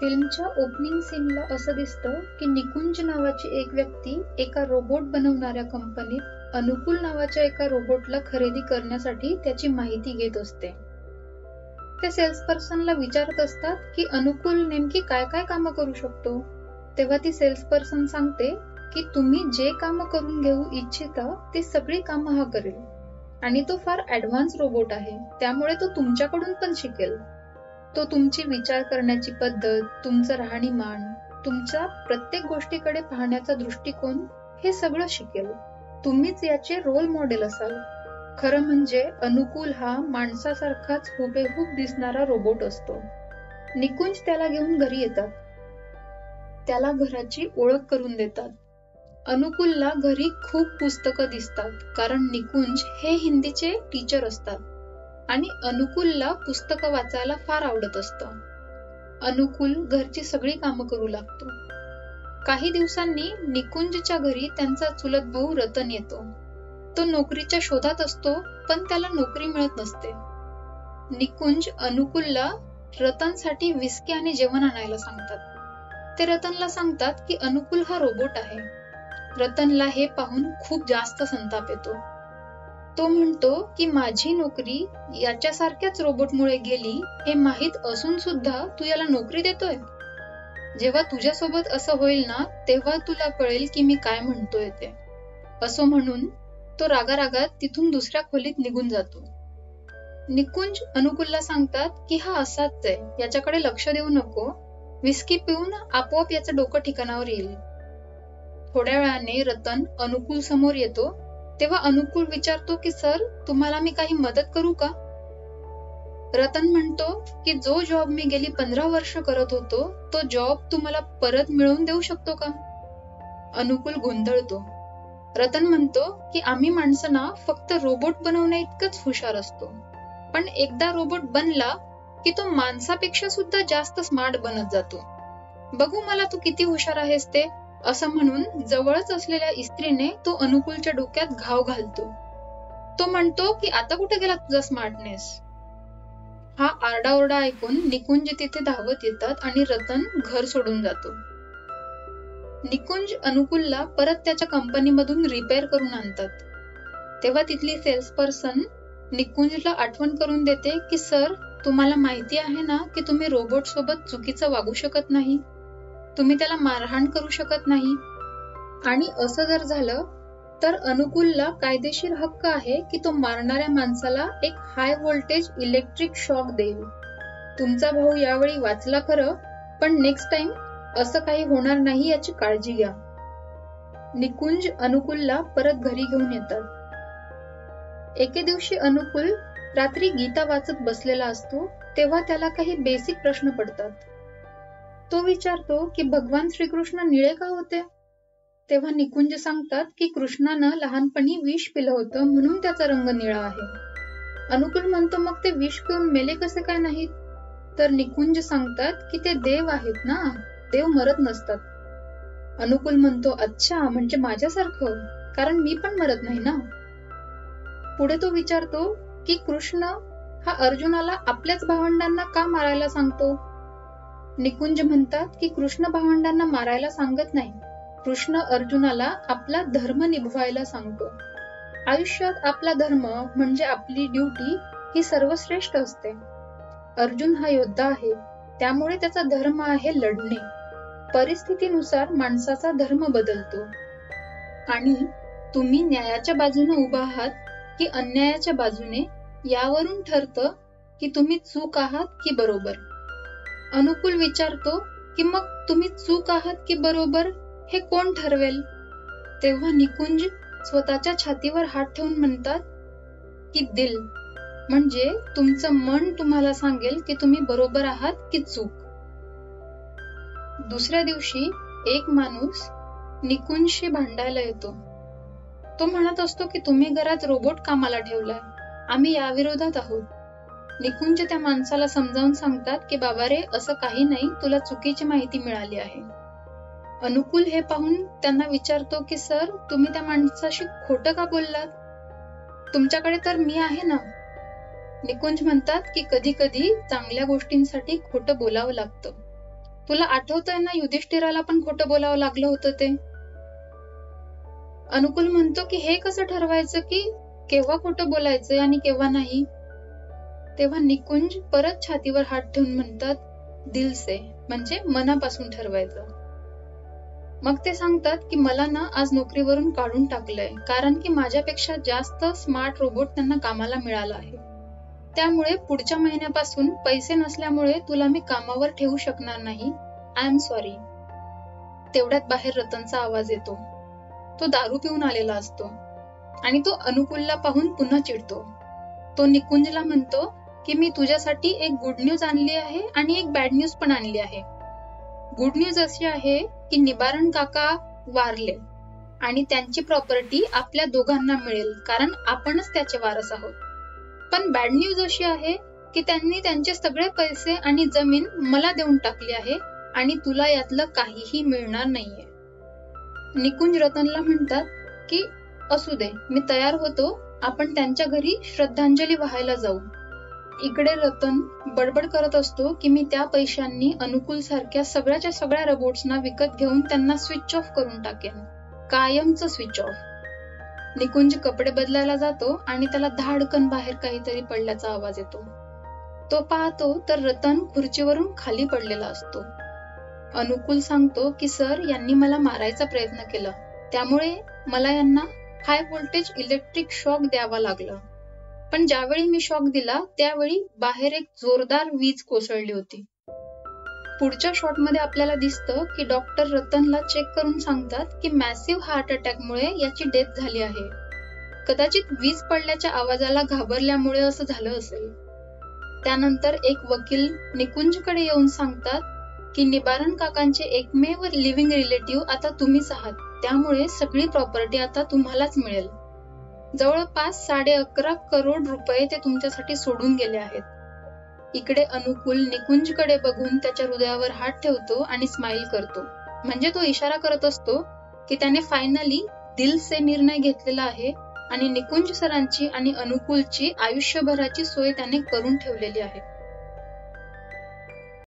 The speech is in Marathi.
फिल्मच्या ओपनिंग सीनला असं दिसतं की निकुंज नावाची एक व्यक्ती एका रोबोट बनवणाऱ्या कंपनीत अनुकूल नावाच्या एका रोबोटला खरेदी करण्यासाठी त्याची माहिती घेत असते. ते सेल्स पर्सनला विचारत असतात की अनुकूल नेमकी काय काय कामं करू शकतो. तेव्हा ती सेल्स पर्सन सांगते की तुम्ही जे कामं करून घेऊ इच्छिता ती सगळी कामं हा करेल आणि तो फार ऍडव्हान्स रोबोट आहे, त्यामुळे तो तुमच्याकडून पण शिकेल. तो तुमची विचार करण्याची पद्धत, तुमचं राहणीमान, तुमच्या प्रत्येक गोष्टीकडे पाहण्याचा दृष्टिकोन हे सगळं शिकेल. तुम्हीच याचे रोल मॉडेल असाल. खरं म्हणजे अनुकूल हा माणसासारखाच हुबेहूब दिसणारा रोबोट असतो. निकुंज त्याला घेऊन घरी येतात. त्याला घराची ओळख करून देतात. अनुकूलला घरी खूप पुस्तकं दिसतात, कारण निकुंज हे हिंदीचे टीचर असतात आणि अनुकूलला पुस्तकं वाचायला फार आवडत असतं. अनुकूल घरची सगळी कामं करू लागतो. काही दिवसांनी निकुंजच्या घरी त्यांचा चुलत भाऊ रतन येतो. तो नोकरीच्या शोधात असतो, पण त्याला नोकरी मिळत नसते. निकुंज अनुकूलला रतनसाठी विस्की आणि जेवण आणायला सांगतात. ते रतनला सांगतात की अनुकूल हा रोबोट आहे. रतनला हे पाहून खूप जास्त संताप येतो. तो म्हणतो की माझी नोकरी याच्यासारख्याच रोबोटमुळे गेली हे माहीत असून सुद्धा तू याला नोकरी देतोय. जेव्हा तुझ्यासोबत असं होईल ना, तेव्हा तुला कळेल की मी काय म्हणतोय ते. असं म्हणून तो रागारागात तिथून दुसऱ्या खोलीत निघून जातो. निकुंज अनुकूलला सांगतात की हा असाच आहे, याच्याकडे लक्ष देऊ नको. विस्की पिऊन आपोआप याचं डोकं ठिकाणावर येईल. थोड्या वेळाने रतन अनुकूल समोर येतो. तेव्हा अनुकूल विचारतो की सर, तुम्हाला मी काही मदत करू का? रतन म्हणतो की जो जॉब मी गेली 15 वर्ष करत होतो तो जॉब तुम्हाला परत मिळवून देऊ शकतो का? अनुकूल गोंधळतो. रतन म्हणतो की आम्ही माणसांना फक्त रोबोट बनवण्या इतकंच हुशार असतो, पण एकदा रोबोट बनला की तो माणसापेक्षा सुद्धा जास्त स्मार्ट बनत जातो. बघू मला तू किती हुशार आहेस ते. असं म्हणून जवळच असलेल्या इस्त्रीने तो अनुकूलच्या डोक्यात घाव घालतो. तो म्हणतो की आता कुठे गेला तुझा स्मार्टनेस? हा आरडाओरडा ऐकून निकुंज तिथे धावत येतात आणि रतन घर सोडून जातो. निकुंज अनुकूलला परत त्याच्या कंपनीमधून रिपेअर करून आणतात. तेव्हा तिथली सेल्स पर्सन निकुंजला आठवण करून देते की सर, तुम्हाला माहिती आहे ना की तुम्ही रोबोट सोबत चुकीचं वागू शकत नाही. तुम्ही त्याला मारहाण करू शकत नाही. आणि असं जर झालं तर अनुकूलला कायदेशीर हक्क आहे की तो मारणाऱ्या माणसाला एक हाय व्होल्टेज इलेक्ट्रिक शॉक देईल. तुमचा भाऊ यावेळी वाचला खरं, पण नेक्स्ट टाइम असं काही होणार नाही याची काळजी घ्या. निकुंज अनुकूलला परत घरी घेऊन येतात. एके दिवशी अनुकूल रात्री गीता वाचत बसलेला असतो. तेव्हा त्याला काही बेसिक प्रश्न पडतात. तो विचारतो की भगवान श्रीकृष्ण निळे का होते? तेव्हा निकुंज सांगतात की कृष्णानं लहानपणी विष पिलं होतं म्हणून त्याचा रंग निळा आहे. अनुकूल म्हणतो मग ते विष पिऊन मेले कसे काय नाहीत? तर निकुंज सांगतात की ते देव आहेत ना, देव मरत नसतात. अनुकूल म्हणतो अच्छा, म्हणजे माझ्यासारखं, कारण मी पण मरत नाही ना. पुढे तो विचारतो की कृष्ण हा अर्जुनाला आपल्याच भावंडांना का मारायला सांगतो? निकुंज म्हणतात की कृष्ण भावंडांना मारायला सांगत नाही. कृष्ण अर्जुनाला आपला धर्म निभवायला सांगतो. आयुष्यात आपला धर्म म्हणजे आपली ड्युटी ही सर्वश्रेष्ठ असते. अर्जुन हा योद्धा आहे, त्यामुळे त्याचा धर्म आहे लढणे. परिस्थितीनुसार माणसाचा धर्म बदलतो. आणि तुम्ही न्यायाच्या बाजूने उभा आहात की अन्यायाच्या बाजूने, यावरून ठरतं की तुम्ही चूक आहात की बरोबर. अनुकूल विचारतो की मग तुम्ही चूक आहात की बरोबर हे कोण ठरवेल? तेव्हा निकुंज स्वतःच्या छातीवर हात ठेवून म्हणतात की दिल, म्हणजे तुमचं मन तुम्हाला सांगेल की तुम्ही बरोबर आहात की चूक. दुसऱ्या दिवशी एक माणूस निकुंजशी भांडायला येतो. तो म्हणत असतो की तुम्ही घरात रोबोट कामाला ठेवलाय, आम्ही याविरोधात आहोत. निकुंज त्या माणसाला समजावून सांगतात की बाबा रे, असं काही नाही, तुला चुकीची माहिती मिळाली आहे. अनुकूल हे पाहून त्यांना विचारतो की सर, तुम्ही त्या माणसाशी खोटं का बोललात? तुमच्याकडे तर मी आहे ना. निकुंज म्हणतात की कधी कधी चांगल्या गोष्टींसाठी खोटं बोलावं लागतं. तुला आठवतंय ना युधिष्ठिराला पण खोटं बोलावं लागलं होतं ते. अनुकूल म्हणतो की हे कसं ठरवायचं की केव्हा खोटं बोलायचं आणि केव्हा नाही. तेव्हा निकुंज परत छातीवर हात ठेवून म्हणतात, दिल से, म्हणजे मनापासून ठरवायचं. मग ते सांगतात की मला ना आज नोकरीवरून काढून टाकलंय, कारण की माझ्यापेक्षा जास्त स्मार्ट रोबोट त्यांना कामाला मिळाला आहे. त्यामुळे पुढच्या महिन्यापासून पैसे नसल्यामुळे तुला मी कामावर ठेवू शकणार नाही. I am sorry. तेवढ्यात बाहेर रतनचा आवाज येतो. तो दारू पिऊन आलेला असतो आणि तो अनुकूलला पाहून पुन्हा चिडतो. तो निकुंजला म्हणतो की मी तुझ्यासाठी एक गुड न्यूज आणली आहे आणि एक बॅड न्यूज पण आणली आहे. गुड न्यूज अशी आहे की निबारण काका वारले आणि त्यांची प्रॉपर्टी आपल्या दोघांना मिळेल, कारण आपणच त्याचे वारस आहोत. पण बॅड न्यूज अशी आहे की त्यांनी त्यांचे सगळे पैसे आणि जमीन मला देऊन टाकली आहे आणि तुला यातलं काहीही मिळणार नाहीये. निकुंज रतनला म्हणतात की असू दे, मी तयार होतो, आपण त्यांच्या घरी श्रद्धांजली वाहायला जाऊ. इकडे रतन बडबड करत असतो की मी त्या पैशांनी अनुकूल सारख्या सगळ्याच्या सगळ्या रोबोट्सना विकत घेऊन त्यांना स्विच ऑफ करून टाकेन, कायमचं स्विच ऑफ. निकुंज कपडे बदलायला जातो आणि त्याला धाडकन बाहेर काहीतरी पडल्याचा आवाज येतो. तो पाहतो तर रतन खुर्चीवरून खाली पडलेला असतो. अनुकूल सांगतो की सर, यांनी मला मारायचा प्रयत्न केला, त्यामुळे मला यांना हाय व्होल्टेज इलेक्ट्रिक शॉक द्यावा लागला. पण ज्यावेळी मी शॉक दिला त्यावेळी बाहेर एक जोरदार वीज कोसळली होती. पुढच्या शॉटमध्ये आपल्याला दिसतं की डॉक्टर रतनला चेक करून सांगतात की मॅसिव्ह हार्ट अटॅकमुळे याची डेथ झाली आहे. कदाचित वीज पडल्याच्या आवाजाला घाबरल्यामुळे असं झालं असेल. त्यानंतर एक वकील निकुंजकडे येऊन सांगतात की निबारण काकांचे एकमेव लिव्हिंग रिलेटिव्ह आता तुम्हीच आहात, त्यामुळे सगळी प्रॉपर्टी आता तुम्हालाच मिळेल. जवळपास 11.5 करोड रुपये ते तुमच्यासाठी सोडून गेले आहेत. इकडे अनुकूल निकुंजकडे बघून त्याच्या हृदयावर हात ठेवतो आणि स्माइल करतो, म्हणजे तो इशारा करत असतो की त्याने फायनली दिल से निर्णय घेतलेला आहे आणि निकुंज सरांची आणि अनुकूलची आयुष्यभराची सोय त्याने करून ठेवलेली आहे.